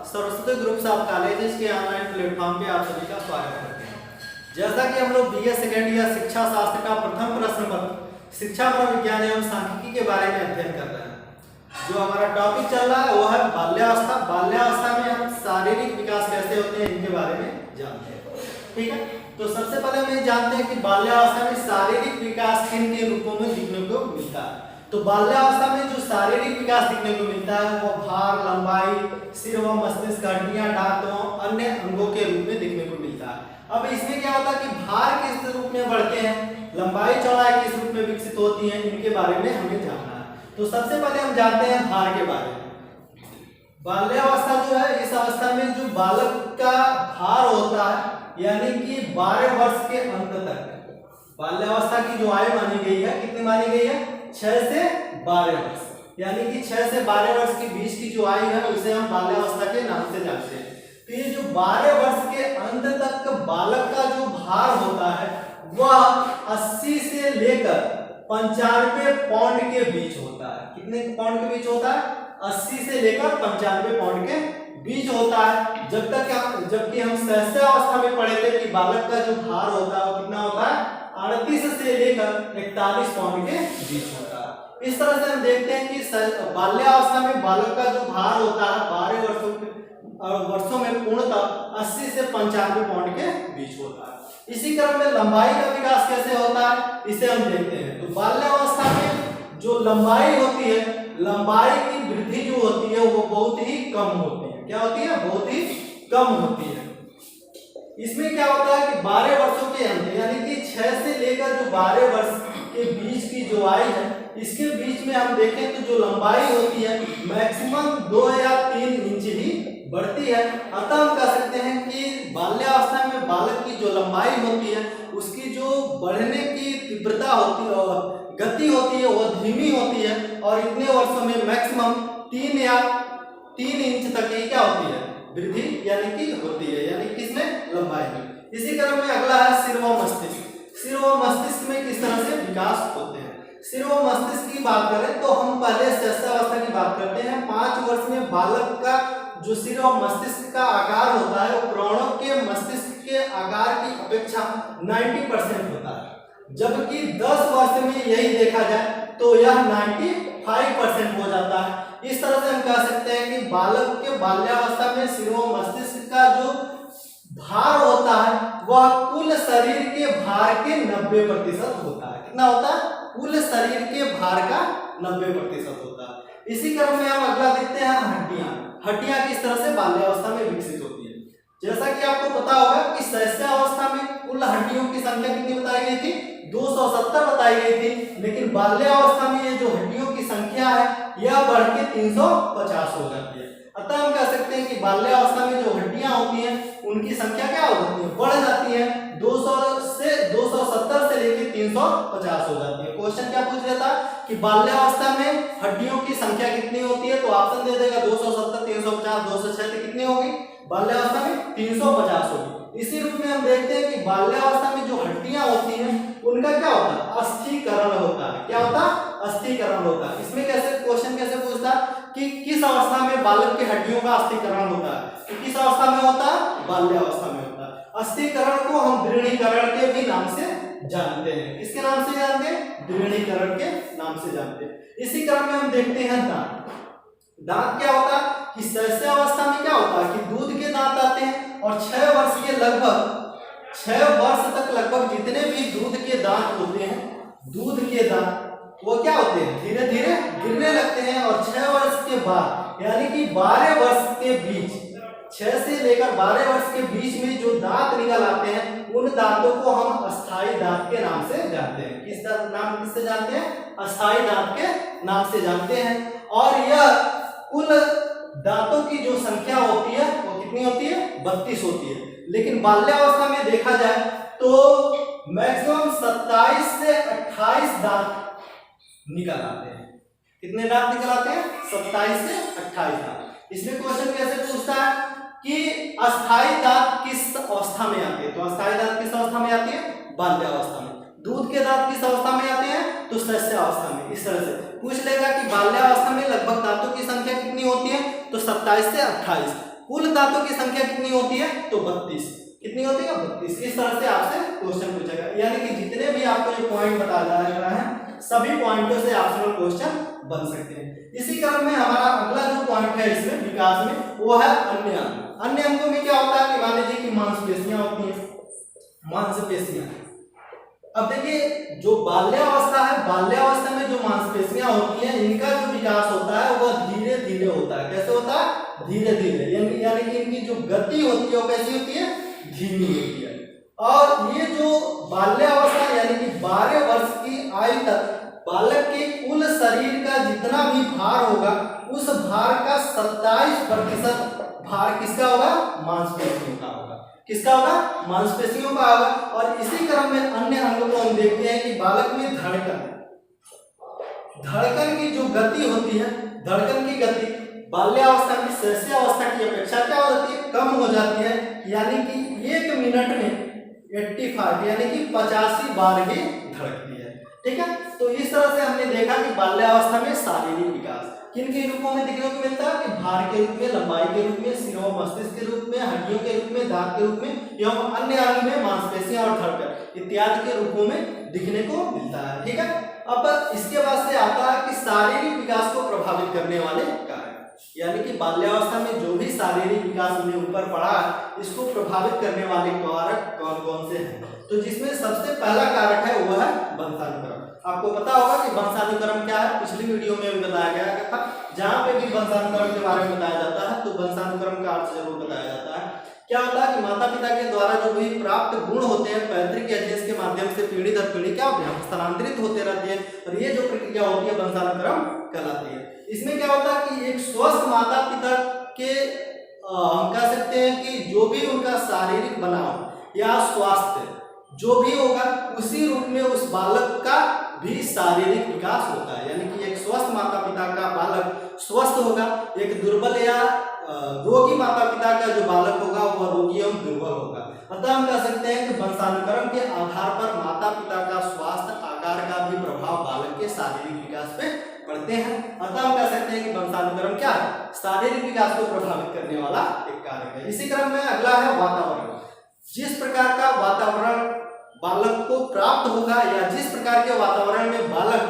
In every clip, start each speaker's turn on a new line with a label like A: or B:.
A: Saraswati groups of colleges के online platform पे आप सभी का स्वागत करते हैं। जैसा कि हम लोग बीए सेकेंड ईयर शिक्षा शास्त्र का प्रथम प्रश्न पत्र शिक्षा विज्ञान एवं सांख्यिकी के बारे में अध्ययन कर रहे हैं। जो हमारा टॉपिक चल रहा है वो है बाल्यावस्था। बाल्यावस्था में हम शारीरिक विकास कैसे होते हैं इनके बारे में जानते हैं। ठीक है, तो सबसे पहले हम ये जानते हैं कि बाल्यावस्था में शारीरिक विकास किन किन रूपों में दिखने को मिलता है। तो बाल्यावस्था में जो शारीरिक विकास दिखने को मिलता है वो भार, लंबाई, सिर व मस्तिष्क, हड्डियां, दांतों, अन्य अंगों के रूप में दिखने को मिलता है। अब इसमें क्या होता है कि भार किस रूप में बढ़ते हैं, लंबाई चौड़ाई किस रूप में विकसित होती है, इनके बारे में हमें जानना है। तो सबसे पहले हम जानते हैं भार के बारे में। बाल्यावस्था जो है, इस अवस्था में जो बालक का भार होता है यानी कि 12 वर्ष के अंत तक बाल्यावस्था की जो आयु मानी गई है, कितनी मानी गई है, 6 से 12 वर्ष, यानी कि 6 से 12 वर्ष के बीच की जो आयु है उसे हम बाल्यावस्था के नाम से जानते हैं। तो ये जो 12 वर्ष के अंत तक बालक का जो भार होता है वह 80 से लेकर 95 पाउंड के बीच होता है। कितने पाउंड के बीच होता है, 80 से लेकर 95 पाउंड के बीच होता है। जबकि हम सहस्त्रावस्था में पढ़े थे कि बालक का जो भार होता है वो कितना होता है, 38 से लेकर 41 पाउंड के बीच होता है। इस तरह से हम देखते हैं कि बाल्यावस्था में बालक का जो भार होता है 12 वर्षों में पूर्णतः 80 से 95 पाउंड के बीच होता है। इसी क्रम में लंबाई का विकास कैसे होता है इसे हम देखते हैं। तो बाल्यावस्था में जो लंबाई होती है, लंबाई की वृद्धि जो होती है वो बहुत ही कम होती है। क्या होती है, बहुत ही कम होती है। इसमें क्या होता है कि 12 वर्षों के अंत यानी कि 6 से लेकर जो 12 वर्ष के बीच की जो आयु है, इसके बीच में हम देखें तो जो लंबाई होती है मैक्सिमम 2 या 3 इंच ही बढ़ती है। अतः हम कह सकते हैं कि बाल्यावस्था में बालक की जो लंबाई होती है उसकी जो बढ़ने की तीव्रता होती है और गति होती है वो धीमी होती है और इतने वर्षों में मैक्सिमम 3 या 3 इंच तक ही क्या होती है, वृद्धि यानी कि होती है, यानी किसमें, लंबाई में। इसी क्रम में अगला है सिर व मस्तिष्क। सिर व मस्तिष्क में किस तरह से विकास होते हैं। सिर व मस्तिष्क की बात करें तो हम पहले सहस्त्रावस्था की बात करते हैं। 5 वर्ष में बालक का जो सिर और मस्तिष्क का आकार होता है वो प्राणों के मस्तिष्क के आकार की अपेक्षा 90% होता है, जबकि 10 वर्ष में यही देखा जाए तो यह 95% हो जाता है। इस तरह से हम कह सकते हैं कि बालक के बाल्यावस्था में सिर व मस्तिष्क का जो भार होता है वह कुल शरीर के भार के 90% होता है। कितना होता है, कुल शरीर के भार का 90% होता है। इसी क्रम में हम अगला देखते हैं हड्डियां। हड्डियां किस तरह से बाल्यावस्था में विकसित होती है। जैसा कि आपको पता होगा कि सहस्त्रावस्था में कुल हड्डियों की संख्या कितनी बताई गई थी, 270 बताई गई थी, लेकिन बाल्यावस्था में ये जो हड्डियों की संख्या है यह बढ़ के 350 हो जाती है। अतः हम कह सकते हैं कि बाल्यावस्था में जो हड्डियां होती हैं उनकी संख्या क्या हो जाती है, बढ़ जाती है। 270 से लेकर 350 हो जाती है। क्वेश्चन क्या पूछ रहा था कि बाल्यावस्था में हड्डियों की संख्या कितनी होती है, तो ऑप्शन दे देगा 270, 350, 266 कितनी होगी, बाल्यावस्था में 350 होगी। इसी रूप में हम देखते हैं कि बाल्यावस्था में जो हड्डियां होती हैं उनका क्या होता है, अस्थीकरण होता है। क्या होता है, अस्थीकरण होता है। इसमें कैसे क्वेश्चन कैसे पूछता है कि किस अवस्था में बालक की हड्डियों का अस्थीकरण होता है, तो किस अवस्था में होता है, बाल्यावस्था में होता है। अस्थीकरण को हम दृढ़ीकरण के भी नाम से जानते हैं। किसके नाम से जानते हैं, दृढ़ीकरण के नाम से जानते हैं। इसी क्रम में हम देखते हैं दांत। दांत क्या होता है कि सहस्त्रावस्था में क्या होता है कि दूध के दांत आते हैं और 6 वर्ष तक लगभग जितने भी दूध के दांत होते हैं, दूध के दांत वो क्या होते हैं, धीरे धीरे गिरने लगते हैं और 6 वर्ष के बाद यानी कि 12 वर्ष के बीच, 6 से लेकर 12 वर्ष के बीच में जो दांत निकल आते हैं उन दांतों को हम अस्थायी दांत के नाम से जानते हैं। किससे जानते हैं, अस्थायी दांत के नाम से जानते हैं। और यह कुल दांतों की जो संख्या होती है वो कितनी होती है, 32 होती है। लेकिन बाल्यावस्था में देखा जाए तो मैक्सिमम 27 से 28 दांत निकल आते हैं। कितने दांत निकल आते हैं, 27 से 28 दांत। इसमें क्वेश्चन कैसे पूछता है कि अस्थायी दांत किस अवस्था में आते हैं, तो अस्थायी दांत किस अवस्था में आती है, बाल्यावस्था में। दूध के दांत किस अवस्था में आते हैं, तो सहस्त्रावस्था में। इस तरह से पूछ लेगा कि बाल्यावस्था में लगभग दांतों की संख्या कितनी होती है, तो 27 से 28। कुल दांतों की संख्या कितनी होती है? तो 32। कितनी होती है? 32। इस तरह से आपसे क्वेश्चन पूछेगा, यानी कि जितने भी आपको ये पॉइंट बताया जा रहा है सभी पॉइंटों से ऑप्शनल क्वेश्चन बन सकते हैं। इसी क्रम में हमारा अगला जो पॉइंट है इसमें विकास में वो है अन्य अंग। अन्य अंगों में क्या होता है कि मान लीजिए कि मांसपेशियां होती हैं, मांसपेशियां। अब देखिए जो बाल्यावस्था है, बाल्यावस्था में जो मांसपेशियां होती हैं इनका जो विकास होता है वह धीरे धीरे होता है। कैसे होता है? धीरे धीरे, यानी कि इनकी जो गति होती है वो कैसी होती है? धीमी होती है। और ये जो बाल्यावस्था यानी कि 12 वर्ष की आयु तक बालक के कुल शरीर का जितना भी भार होगा उस भार का 27% भार किसका होगा? मांसपेशियों का होगा। किसका होगा? मांसपेशियों का होगा। और इसी क्रम में अन्य अंगों को हम देखते हैं कि बालक में धड़कन की जो गति होती है, धड़कन की गति बाल्यावस्था में शैशवावस्था की अपेक्षा क्या होती है? कम हो जाती है, यानी कि 1 मिनट में 85 यानी कि 85 बार ही धड़कती है। ठीक है, तो इस तरह से हमने देखा कि बाल्यावस्था में शारीरिक विकास किन के रूपों में देखने को मिलता है कि भार के रूप में, लंबाई के रूप में, सिरों मस्तिष्क के रूप में, हड्डियों के रूप में, दांत के रूप में एवं अन्य अंग में मांसपेशियां और धड़कन इत्यादि के रूपों में दिखने को मिलता है। ठीक है, अब इसके बाद से आता है कि शारीरिक विकास को प्रभावित करने वाले कारक, यानी कि बाल्यावस्था में जो भी शारीरिक विकास हमने ऊपर पढ़ा है इसको प्रभावित करने वाले कारक कौन कौन से हैं। तो जिसमें सबसे पहला कारक है वो है वंशानुक्रम। आपको पता होगा कि वंशानुक्रम क्या है, पिछली वीडियो में भी बताया गया था। जहां पे भी वंशानुक्रम के बारे में बताया जाता है तो वंशानुक्रम का अर्थ जरूर बताया जाता है। क्या होता है कि माता पिता के द्वारा जो भी प्राप्त गुण होते हैं पैतृक या जिन्स के माध्यम से पीढ़ी दर पीढ़ी क्या होते हैं? स्थानांतरित होते रहते हैं, और ये जो प्रक्रिया होती है वंशानुक्रम कहलाती है। इसमें क्या होता है कि एक स्वस्थ माता पिता के हम कह सकते हैं कि जो भी उनका शारीरिक बनाव या स्वास्थ्य जो भी होगा उसी रूप में उस बालक का भी शारीरिक विकास होता है। यानी कि एक स्वस्थ माता पिता का बालक स्वस्थ होगा, एक दुर्बल या रोगी माता पिता का जो बालक होगा वह रोगी एवं दुर्बल होगा। अतः हम कह सकते हैं कि वंशानुक्रम के आधार पर माता पिता का स्वास्थ्य आकार का भी प्रभाव बालक के शारीरिक विकास पे पड़ते हैं। अतः हम कह सकते हैं कि वंशानुक्रम क्या है? शारीरिक विकास को प्रभावित करने वाला एक कारक है। इसी क्रम में अगला है वातावरण। जिस प्रकार का वातावरण बालक को प्राप्त होगा या जिस प्रकार के वातावरण में बालक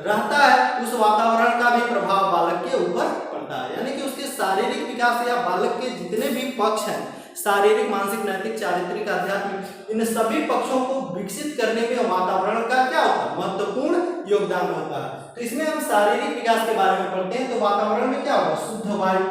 A: रहता है उस वातावरण का भी प्रभाव बालक के ऊपर पड़ता है। यानी कि उसके शारीरिक विकास या बालक के जितने भी पक्ष हैं, शारीरिक, मानसिक, नैतिक, चारित्रिक, आध्यात्मिक, इन सभी पक्षों को विकसित करने में वातावरण का क्या होता है? महत्वपूर्ण योगदान होता है। तो इसमें हम शारीरिक विकास के बारे में पढ़ते हैं तो वातावरण में क्या होगा? शुद्ध वायु,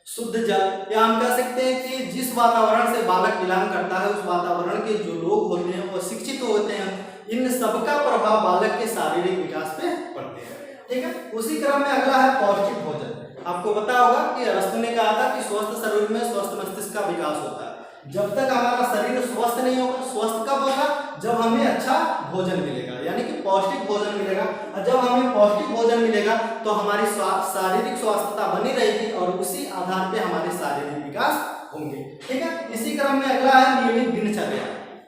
A: शुद्ध जल, या हम कह सकते हैं कि जिस वातावरण से बालक बिलोंग करता है उस वातावरण के जो लोग होते हैं वो शिक्षित होते हैं। इन सबका प्रभाव बालक के शारीरिक विकास पे पड़ते हैं। ठीक है, उसी क्रम में अगला है पौष्टिक भोजन। आपको पता होगा कि अरस्तु ने कहा था कि स्वस्थ शरीर में स्वस्थ मस्तिष्क का विकास होता है। जब तक हमारा शरीर स्वस्थ नहीं होगा, स्वस्थ कब होगा? जब हमें अच्छा भोजन मिलेगा, यानी कि पौष्टिक भोजन मिलेगा। और जब हमें पौष्टिक भोजन मिलेगा तो हमारी शारीरिक स्वास्थ्यता बनी रहेगी और उसी आधार पे हमारे शारीरिक विकास होंगे। ठीक है, इसी क्रम में अगला है नियमित दिनचर्या।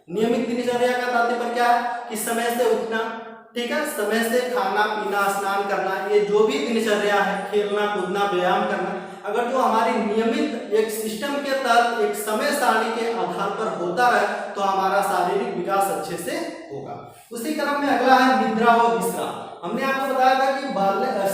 A: नियमित दिनचर्या का तात्पर्य क्या है कि समय से उठना, ठीक है, समय से खाना पीना, स्नान करना, ये जो भी दिनचर्या है, खेलना कूदना, व्यायाम करना, अगर जो हमारी नियमित एक सिस्टम के तहत एक समय सारणी के आधार पर होता है तो हमारा शारीरिक विकास अच्छे से होगा। उसी क्रम में अगला है निद्रा व विश्राम। हमने आपको बताया था कि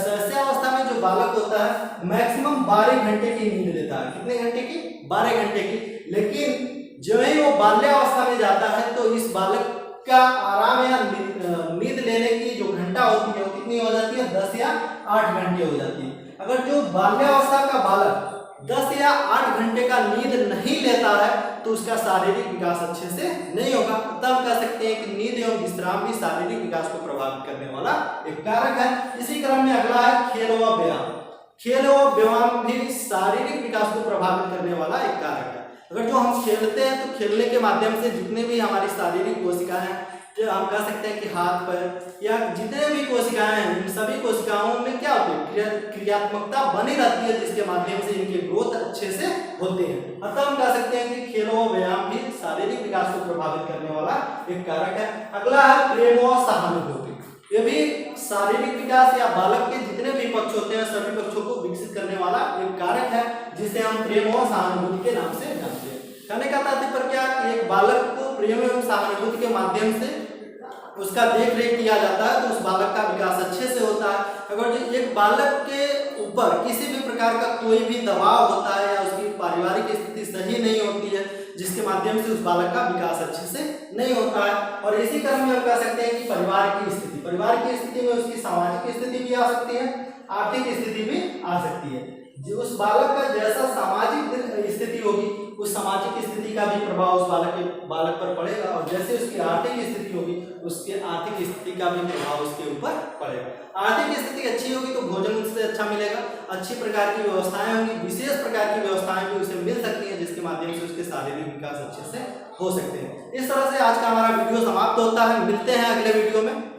A: शैशवावस्था में जो बालक होता है मैक्सिमम 12 घंटे की नींद लेता है। कितने घंटे की? 12 घंटे की। लेकिन जो ही वो बाल्यावस्था में जाता है तो इस बालक का आराम या नींद लेने की जो घंटा होती है वो कितनी हो जाती है? 10 या 8 घंटे हो जाती है। अगर जो बाल्यावस्था का बालक 10 या 8 घंटे का नींद नहीं लेता है तो उसका शारीरिक विकास अच्छे से नहीं होगा। तब कह सकते हैं कि नींद एवं विश्राम भी शारीरिक विकास को प्रभावित करने वाला एक कारक है। इसी क्रम में अगला है खेल व व्यायाम। खेल व व्यायाम भी शारीरिक विकास को प्रभावित करने वाला एक कारक है। अगर जो हम खेलते हैं तो खेलने के माध्यम से जितने भी हमारी शारीरिक कोशिकाएं हैं, जो हम कह सकते हैं कि हाथ पैर या जितने भी कोशिकाएं हैं, इन सभी कोशिकाओं में क्या होती है? क्रियात्मकता बनी रहती है जिसके माध्यम से इनके ग्रोथ अच्छे से होते हैं। अतः हम कह सकते हैं कि खेल व व्यायाम भी शारीरिक विकास को प्रभावित करने वाला एक कारक है। अगला है प्रेम व सहानुभूति। ये भी शारीरिक विकास या बालक के जितने भी पक्ष होते हैं सभी पक्षों को विकसित करने वाला एक कारक है जिसे हम प्रेम और सहानुभूति के नाम से जानते हैं। कहने का तात्पर्य क्या, एक बालक को प्रेम एवं सहानुभूति के माध्यम से उसका देख रेख किया जाता है तो उस बालक का विकास अच्छे से होता है। अगर जो एक बालक के ऊपर किसी भी प्रकार का कोई भी दबाव होता है या उसकी पारिवारिक स्थिति सही नहीं होती है जिसके माध्यम से उस बालक का विकास अच्छे से नहीं होता है। और इसी क्रम में हम कह सकते हैं कि परिवार की स्थिति में उसकी सामाजिक स्थिति भी आ सकती है, आर्थिक स्थिति भी आ सकती है। जो उस बालक का जैसा सामाजिक स्थिति होगी उस सामाजिक स्थिति का भी प्रभाव उस बालक पर पड़ेगा और जैसे उसकी आर्थिक स्थिति होगी उसके आर्थिक स्थिति का भी प्रभाव उसके ऊपर पड़ेगा। आर्थिक स्थिति अच्छी होगी तो भोजन उससे अच्छा मिलेगा, अच्छी प्रकार की व्यवस्थाएं होंगी, विशेष प्रकार की व्यवस्थाएं भी उसे मिल सकती हैं जिसके माध्यम से उसके शारीरिक विकास अच्छे से हो सकते हैं। इस तरह से आज का हमारा वीडियो समाप्त होता है। मिलते हैं अगले वीडियो में।